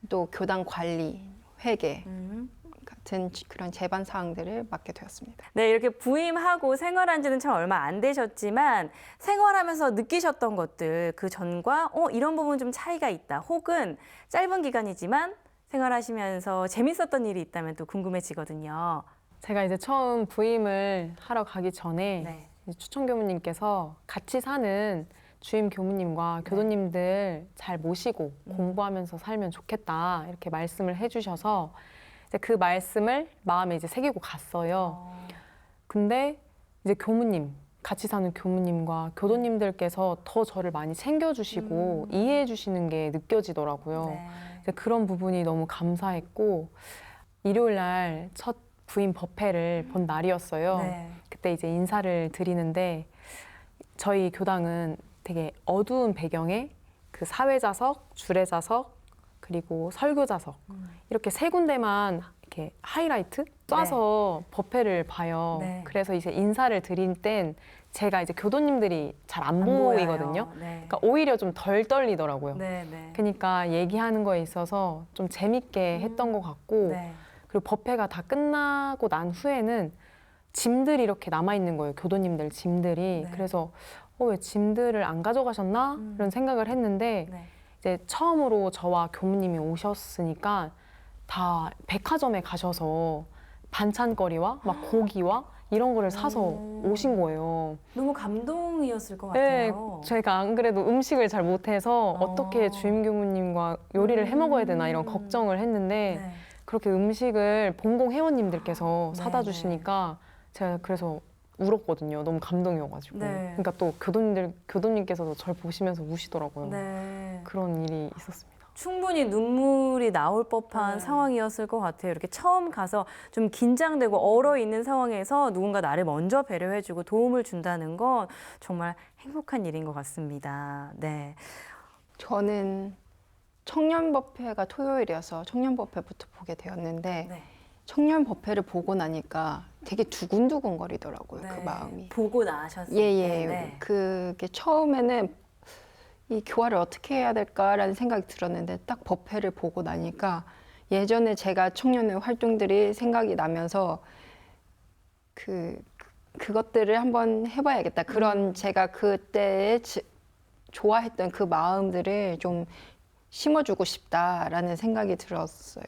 또 교당 관리, 회계 같은 그런 재반 사항들을 맡게 되었습니다. 네, 이렇게 부임하고 생활한 지는 참 얼마 안 되셨지만 생활하면서 느끼셨던 것들 그 전과 이런 부분 좀 차이가 있다. 혹은 짧은 기간이지만 생활하시면서 재밌었던 일이 있다면 또 궁금해지거든요. 제가 이제 처음 부임을 하러 가기 전에 네. 이제 추천 교무님께서 같이 사는 주임 교무님과 교도님들 잘 모시고 공부하면서 살면 좋겠다 이렇게 말씀을 해주셔서 이제 그 말씀을 마음에 이제 새기고 갔어요. 근데 이제 교무님, 같이 사는 교무님과 교도님들께서 더 저를 많이 챙겨주시고 이해해주시는 게 느껴지더라고요. 네. 이제 그런 부분이 너무 감사했고 일요일 날 첫 부임 법회를 본 날이었어요. 네. 그때 이제 인사를 드리는데 저희 교당은 되게 어두운 배경에 그 사회자석, 주례자석, 그리고 설교자석 이렇게 세 군데만 이렇게 하이라이트 쏴서 법회를 봐요. 네. 그래서 이제 인사를 드릴 땐 제가 이제 교도님들이 잘 안 보여요. 보이거든요. 네. 그러니까 오히려 좀 덜 떨리더라고요. 네, 네. 그러니까 얘기하는 거에 있어서 좀 재밌게 했던 것 같고 네. 그리고 법회가 다 끝나고 난 후에는 짐들이 이렇게 남아있는 거예요. 교도님들 짐들이. 네. 그래서 왜 짐들을 안 가져가셨나? 이런 생각을 했는데 네. 이제 처음으로 저와 교무님이 오셨으니까 다 백화점에 가셔서 반찬거리와 막 고기와 이런 거를 사서 오신 거예요. 너무 감동이었을 것 네, 같아요. 제가 안 그래도 음식을 잘 못해서 어떻게 주임 교무님과 요리를 해 먹어야 되나 이런 걱정을 했는데 네. 그렇게 음식을 본공 회원님들께서 네, 사다 주시니까 제가 그래서 울었거든요. 너무 감동이어가지고. 네. 그러니까 또 교도님께서도 저를 보시면서 우시더라고요. 네. 그런 일이 있었습니다. 충분히 눈물이 나올 법한 상황이었을 것 같아요. 이렇게 처음 가서 좀 긴장되고 얼어 있는 상황에서 누군가 나를 먼저 배려해주고 도움을 준다는 건 정말 행복한 일인 것 같습니다. 네. 저는 청년법회가 토요일이어서 청년법회부터 보게 되었는데 네. 청년법회를 보고 나니까 되게 두근두근 거리더라고요. 네. 그 마음이. 보고 나셨을 예예. 때. 네. 그게 처음에는 이 교화를 어떻게 해야 될까라는 생각이 들었는데 딱 법회를 보고 나니까 예전에 제가 청년의 활동들이 생각이 나면서 그것들을 한번 해봐야겠다. 그런 제가 그때 좋아했던 그 마음들을 좀 심어주고 싶다라는 생각이 들었어요.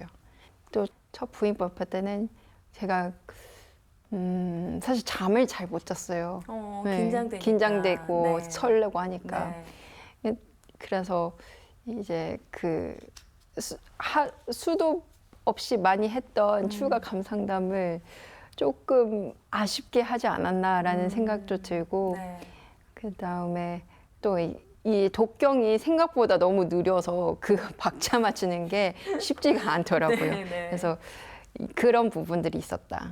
또 첫 부임 법회 때는 제가 사실 잠을 잘 못 잤어요. 네, 긴장되고 네. 설레고 하니까. 네. 그래서 이제 수도 없이 많이 했던 출가 감상담을 조금 아쉽게 하지 않았나라는 생각도 들고 네. 그 다음에 또 이 독경이 생각보다 너무 느려서 그 박자 맞추는 게 쉽지가 않더라고요. 네, 네. 그래서 그런 부분들이 있었다.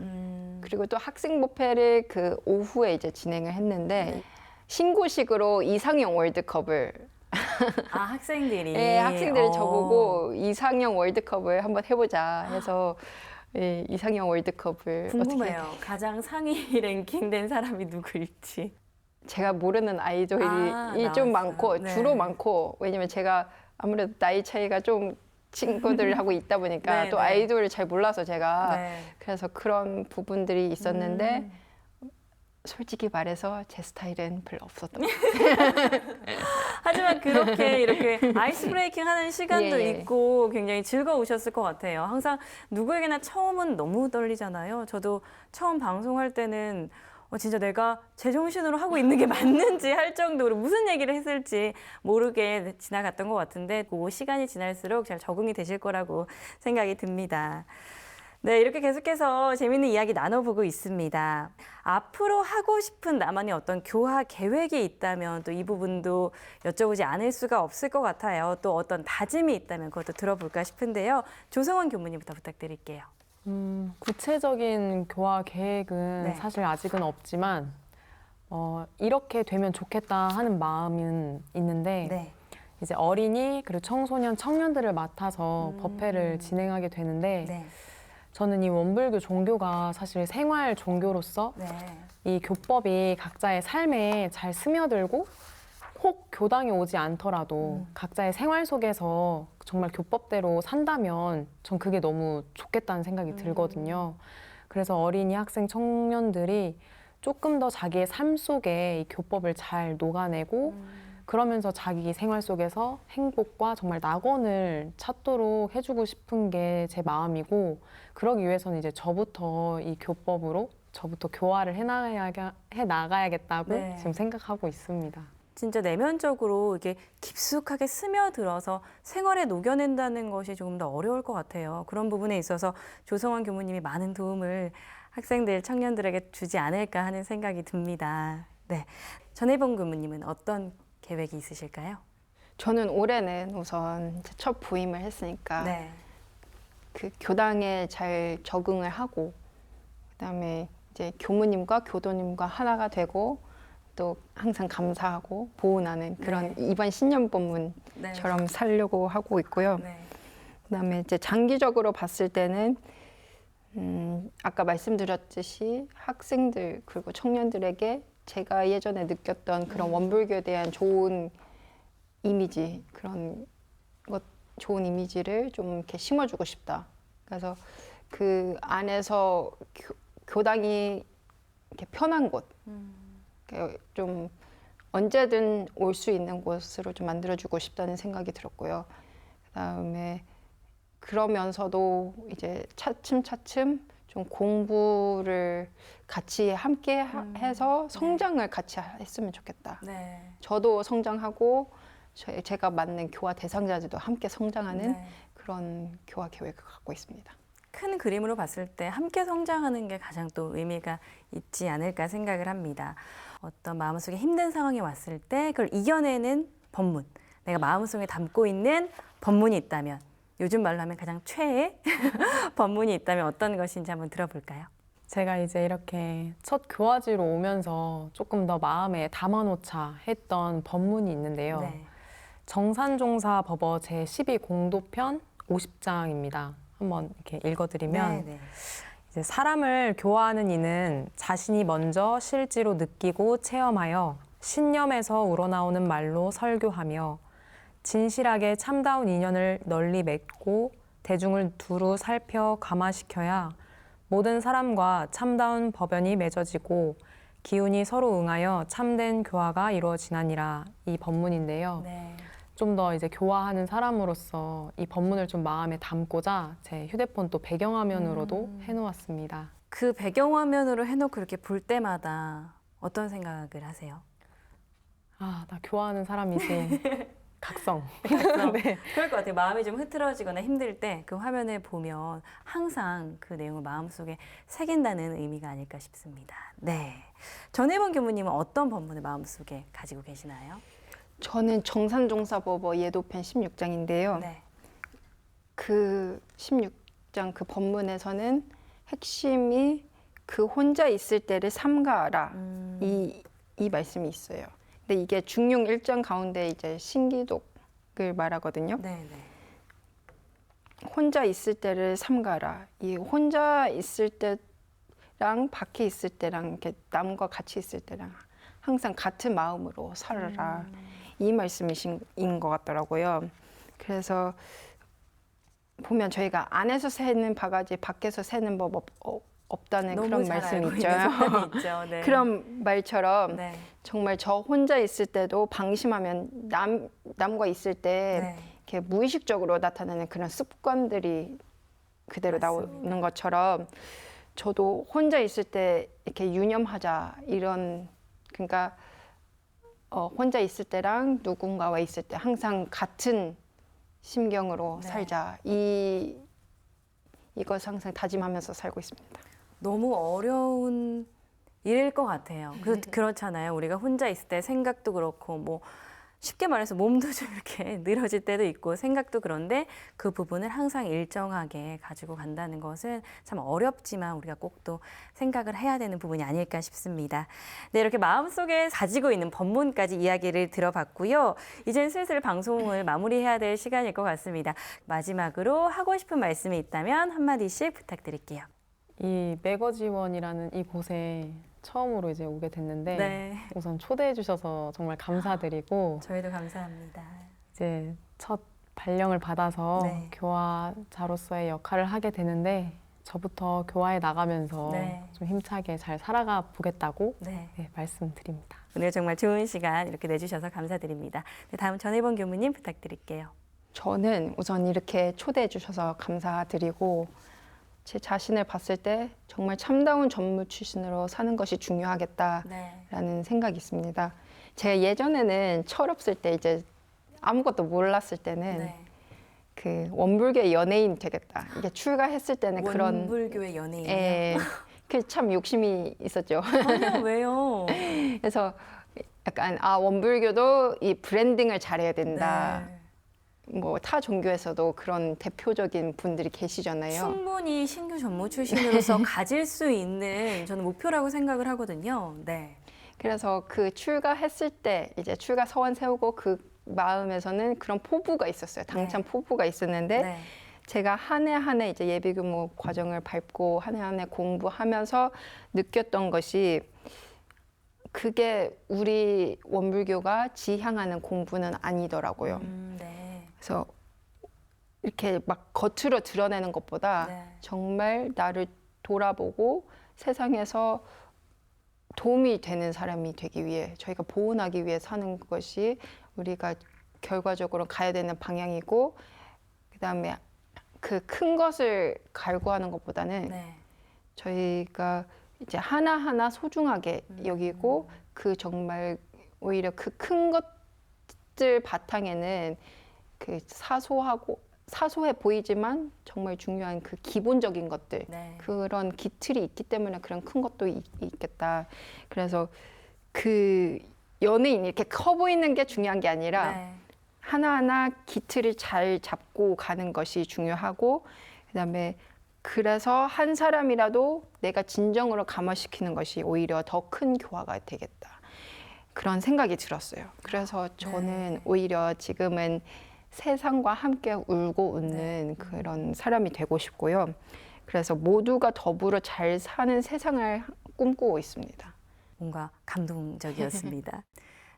그리고 또 학생법회를 그 오후에 이제 진행을 했는데 신고식으로 이상형 월드컵을 아, 학생들이. 예, 학생들을 어. 저보고 이상형 월드컵을 한번 해보자 해서 예, 이상형 월드컵을 궁금해요. 가장 상위 랭킹된 사람이 누구일지. 제가 모르는 아이돌이 좀 나왔어요. 많고 네. 주로 많고 왜냐면 제가 아무래도 나이 차이가 좀 친구들하고 있다 보니까 네, 또 네. 아이돌을 잘 몰라서 제가 네. 그래서 그런 부분들이 있었는데 솔직히 말해서 제 스타일은 별로 없었던 것 같아요. 하지만 그렇게 이렇게 아이스 브레이킹 하는 시간도 예, 예. 있고 굉장히 즐거우셨을 것 같아요. 항상 누구에게나 처음은 너무 떨리잖아요. 저도 처음 방송할 때는 진짜 내가 제정신으로 하고 있는 게 맞는지 할 정도로 무슨 얘기를 했을지 모르게 지나갔던 것 같은데 그 시간이 지날수록 잘 적응이 되실 거라고 생각이 듭니다. 네, 이렇게 계속해서 재미있는 이야기 나눠보고 있습니다. 앞으로 하고 싶은 나만의 어떤 교화 계획이 있다면 또 이 부분도 여쭤보지 않을 수가 없을 것 같아요. 또 어떤 다짐이 있다면 그것도 들어볼까 싶은데요. 조성원 교무님부터 부탁드릴게요. 구체적인 교화 계획은 네. 사실 아직은 없지만 이렇게 되면 좋겠다 하는 마음은 있는데 네. 이제 어린이 그리고 청소년, 청년들을 맡아서 법회를 진행하게 되는데 네. 저는 이 원불교 종교가 사실 생활 종교로서 네. 이 교법이 각자의 삶에 잘 스며들고 혹 교당에 오지 않더라도 각자의 생활 속에서 정말 교법대로 산다면 전 그게 너무 좋겠다는 생각이 들거든요. 그래서 어린이, 학생, 청년들이 조금 더 자기의 삶 속에 이 교법을 잘 녹아내고 그러면서 자기 생활 속에서 행복과 정말 낙원을 찾도록 해주고 싶은 게 제 마음이고, 그러기 위해서는 이제 저부터 이 교법으로 저부터 교화를 해나가야겠다고 네. 지금 생각하고 있습니다. 진짜 내면적으로 이게 깊숙하게 스며들어서 생활에 녹여낸다는 것이 조금 더 어려울 것 같아요. 그런 부분에 있어서 조성원 교무님이 많은 도움을 학생들, 청년들에게 주지 않을까 하는 생각이 듭니다. 네, 전혜범 교무님은 어떤 계획이 있으실까요? 저는 올해는 우선 이제 첫 부임을 했으니까 네. 그 교당에 잘 적응을 하고 그다음에 이제 교무님과 교도님과 하나가 되고 또 항상 감사하고 보온하는 그런 이번 신년 본문처럼 살려고 하고 있고요. 네. 그다음에 이제 장기적으로 봤을 때는 아까 말씀드렸듯이 학생들 그리고 청년들에게 제가 예전에 느꼈던 그런 원불교에 대한 좋은 이미지 그런 것 좋은 이미지를 좀 이렇게 심어주고 싶다. 그래서 그 안에서 교당이 이렇게 편한 곳, 좀 언제든 올 수 있는 곳으로 좀 만들어주고 싶다는 생각이 들었고요. 그다음에 그러면서도 이제 차츰차츰 좀 공부를 같이 함께 해서 성장을 같이 했으면 좋겠다. 네. 저도 성장하고 제가 맡는 교화 대상자들도 함께 성장하는 네. 그런 교화 계획을 갖고 있습니다. 큰 그림으로 봤을 때 함께 성장하는 게 가장 또 의미가 있지 않을까 생각을 합니다. 어떤 마음속에 힘든 상황이 왔을 때 그걸 이겨내는 법문, 내가 마음속에 담고 있는 법문이 있다면 요즘 말로 하면 가장 최애 법문이 있다면 어떤 것인지 한번 들어볼까요? 제가 이제 이렇게 첫 교화지로 오면서 조금 더 마음에 담아놓자 했던 법문이 있는데요. 네. 정산종사 법어 제12 공도편 50장입니다. 한번 이렇게 읽어드리면 네. 이제 사람을 교화하는 이는 자신이 먼저 실지로 느끼고 체험하여 신념에서 우러나오는 말로 설교하며 진실하게 참다운 인연을 널리 맺고 대중을 두루 살펴 감화시켜야 모든 사람과 참다운 법연이 맺어지고 기운이 서로 응하여 참된 교화가 이루어지나니라, 이 법문인데요. 네. 좀 더 이제 교화하는 사람으로서 이 법문을 좀 마음에 담고자 제 휴대폰 또 배경화면으로도 해놓았습니다. 그 배경화면으로 해놓고 이렇게 볼 때마다 어떤 생각을 하세요? 아, 나 교화하는 사람이지. 각성. 네. 그럴 것 같아요. 마음이 좀 흐트러지거나 힘들 때 그 화면을 보면 항상 그 내용을 마음속에 새긴다는 의미가 아닐까 싶습니다. 네. 전혜범 교무님은 어떤 법문을 마음속에 가지고 계시나요? 저는 정산종사법어 예도편 16장인데요. 네. 그 16장 그 법문에서는 핵심이 그 혼자 있을 때를 삼가하라 이 말씀이 있어요. 근데 이게 중용 1장 가운데 이제 신기독을 말하거든요. 네. 혼자 있을 때를 삼가라. 이 혼자 있을 때랑 밖에 있을 때랑 이렇게 남과 같이 있을 때랑 항상 같은 마음으로 살아라. 이 말씀이신 것 같더라고요. 그래서 보면 저희가 안에서 새는 바가지 밖에서 새는 법 없다는 너무 그런 잘 말씀이 알고 있죠. 있는 사람이 있죠. 네. 그런 말처럼 네. 정말 저 혼자 있을 때도 방심하면 남과 있을 때 네. 이렇게 무의식적으로 나타나는 그런 습관들이 그대로 맞습니다. 나오는 것처럼 저도 혼자 있을 때 이렇게 유념하자 이런 그러니까 혼자 있을 때랑 누군가와 있을 때 항상 같은 심경으로 네. 살자 이것을 항상 다짐하면서 살고 있습니다. 너무 어려운 일일 것 같아요. 그렇잖아요. 우리가 혼자 있을 때 생각도 그렇고 뭐 쉽게 말해서 몸도 좀 이렇게 늘어질 때도 있고 생각도 그런데 그 부분을 항상 일정하게 가지고 간다는 것은 참 어렵지만 우리가 꼭 또 생각을 해야 되는 부분이 아닐까 싶습니다. 네, 이렇게 마음속에 가지고 있는 법문까지 이야기를 들어봤고요. 이젠 슬슬 방송을 마무리해야 될 시간일 것 같습니다. 마지막으로 하고 싶은 말씀이 있다면 한마디씩 부탁드릴게요. 이 매거지원이라는 이곳에 처음으로 이제 오게 됐는데 네. 우선 초대해 주셔서 정말 감사드리고 저희도 감사합니다. 이제 첫 발령을 받아서 네. 교화자로서의 역할을 하게 되는데 저부터 교화에 나가면서 네. 좀 힘차게 잘 살아가 보겠다고 네. 네, 말씀드립니다. 오늘 정말 좋은 시간 이렇게 내주셔서 감사드립니다. 네, 다음 전혜범 교무님 부탁드릴게요. 저는 우선 이렇게 초대해 주셔서 감사드리고 제 자신을 봤을 때 정말 참다운 전무 출신으로 사는 것이 중요하겠다라는 네. 생각이 있습니다. 제가 예전에는 철없을 때 이제 아무것도 몰랐을 때는 네. 그 원불교의 연예인 되겠다. 이게 출가했을 때는 그런 원불교의 연예인. 예, 그 참 욕심이 있었죠. 아니요, 왜요? 그래서 약간 원불교도 이 브랜딩을 잘해야 된다. 네. 뭐 타 종교에서도 그런 대표적인 분들이 계시잖아요. 충분히 신규 전무 출신으로서 가질 수 있는 저는 목표라고 생각을 하거든요. 네. 그래서 그 출가했을 때 이제 출가 서원 세우고 그 마음에서는 그런 포부가 있었어요. 당찬 네. 포부가 있었는데 네. 제가 한 해 한 해 이제 예비교무 과정을 밟고 한 해 한 해 공부하면서 느꼈던 것이 그게 우리 원불교가 지향하는 공부는 아니더라고요. 네. 그래서 이렇게 막 겉으로 드러내는 것보다 네. 정말 나를 돌아보고 세상에서 도움이 되는 사람이 되기 위해 저희가 보온하기 위해 사는 것이 우리가 결과적으로 가야 되는 방향이고 그다음에 그 큰 것을 갈구하는 것보다는 네. 저희가 이제 하나하나 소중하게 여기고 그 정말 오히려 그 큰 것들 바탕에는 그 사소해 보이지만 정말 중요한 그 기본적인 것들 네. 그런 기틀이 있기 때문에 그런 큰 것도 있겠다. 그래서 그 연예인 이렇게 커 보이는 게 중요한 게 아니라 네. 하나하나 기틀을 잘 잡고 가는 것이 중요하고 그다음에 그래서 한 사람이라도 내가 진정으로 감화시키는 것이 오히려 더 큰 교화가 되겠다. 그런 생각이 들었어요. 그래서 저는 오히려 지금은 세상과 함께 울고 웃는 그런 사람이 되고 싶고요. 그래서 모두가 더불어 잘 사는 세상을 꿈꾸고 있습니다. 뭔가 감동적이었습니다.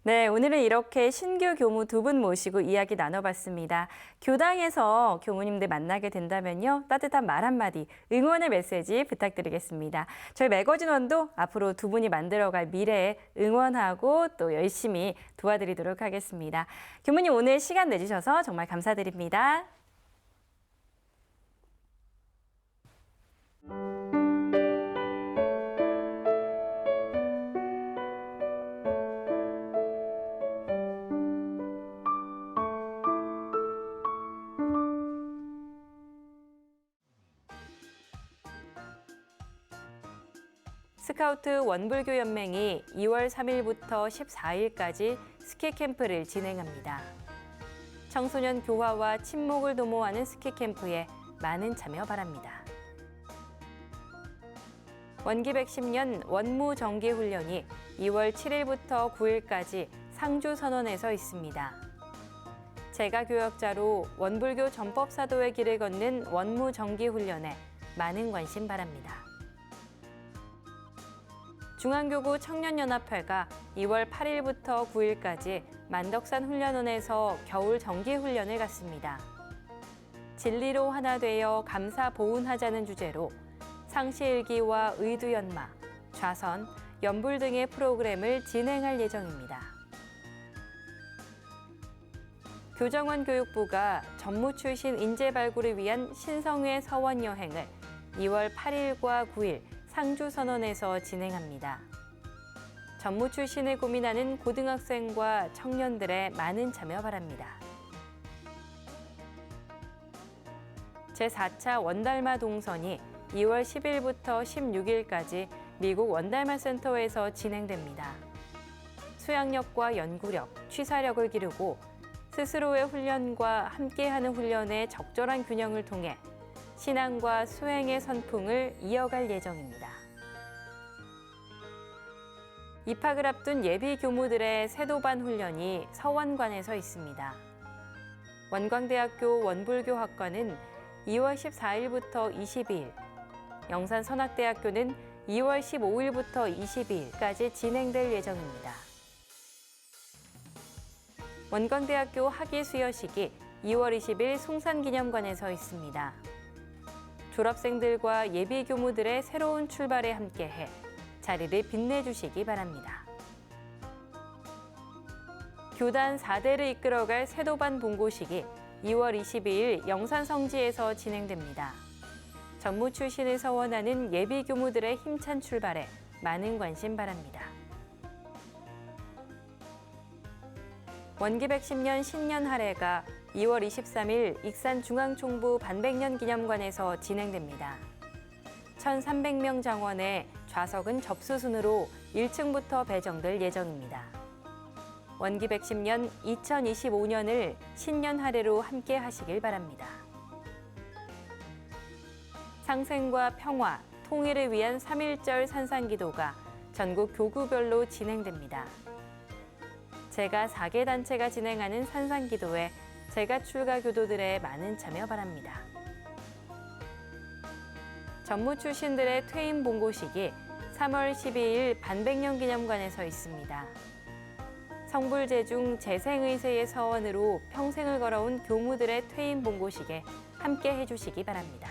네, 오늘은 이렇게 신규 교무 두 분 모시고 이야기 나눠봤습니다. 교당에서 교무님들 만나게 된다면요, 따뜻한 말 한마디, 응원의 메시지 부탁드리겠습니다. 저희 매거진원도 앞으로 두 분이 만들어갈 미래에 응원하고 또 열심히 도와드리도록 하겠습니다. 교무님 오늘 시간 내주셔서 정말 감사드립니다. 스카우트 원불교 연맹이 2월 3일부터 14일까지 스키 캠프를 진행합니다. 청소년 교화와 친목을 도모하는 스키 캠프에 많은 참여 바랍니다. 원기 110년 원무 정기 훈련이 2월 7일부터 9일까지 상주 선원에서 있습니다. 제가 교역자로 원불교 전법 사도의 길을 걷는 원무 정기 훈련에 많은 관심 바랍니다. 중앙교구 청년연합회가 2월 8일부터 9일까지 만덕산 훈련원에서 겨울 정기 훈련을 갖습니다. 진리로 하나 되어 감사 보훈하자는 주제로 상시일기와 의두연마, 좌선, 연불 등의 프로그램을 진행할 예정입니다. 교정원 교육부가 전무 출신 인재 발굴을 위한 신성회 서원 여행을 2월 8일과 9일 상주 선원에서 진행합니다. 전무 출신을 고민하는 고등학생과 청년들의 많은 참여 바랍니다. 제4차 원달마 동선이 2월 10일부터 16일까지 미국 원달마 센터에서 진행됩니다. 수양력과 연구력, 취사력을 기르고 스스로의 훈련과 함께하는 훈련의 적절한 균형을 통해 신앙과 수행의 선풍을 이어갈 예정입니다. 입학을 앞둔 예비 교무들의 세도반 훈련이 서원관에서 있습니다. 원광대학교 원불교학과는 2월 14일부터 22일, 영산선악대학교는 2월 15일부터 22일까지 진행될 예정입니다. 원광대학교 학예 수여식이 2월 20일 송산기념관에서 있습니다. 졸업생들과 예비 교무들의 새로운 출발에 함께해 자리를 빛내주시기 바랍니다. 교단 4대를 이끌어갈 세도반 본고식이 2월 22일 영산성지에서 진행됩니다. 전무 출신을 서원하는 예비 교무들의 힘찬 출발에 많은 관심 바랍니다. 원기 110년 신년 할애가 2월 23일 익산중앙총부 반백년 기념관에서 진행됩니다. 1,300명 장원의 좌석은 접수순으로 1층부터 배정될 예정입니다. 원기 110년 2025년을 신년 할애로 함께 하시길 바랍니다. 상생과 평화, 통일을 위한 3.1절 산상기도가 전국 교구별로 진행됩니다. 제가 4개 단체가 진행하는 산상기도에 제가 출가 교도들의 많은 참여 바랍니다. 전무 출신들의 퇴임 본고식이 3월 12일 반백년 기념관에서 있습니다. 성불제중 재생의세의 서원으로 평생을 걸어온 교무들의 퇴임 본고식에 함께 해주시기 바랍니다.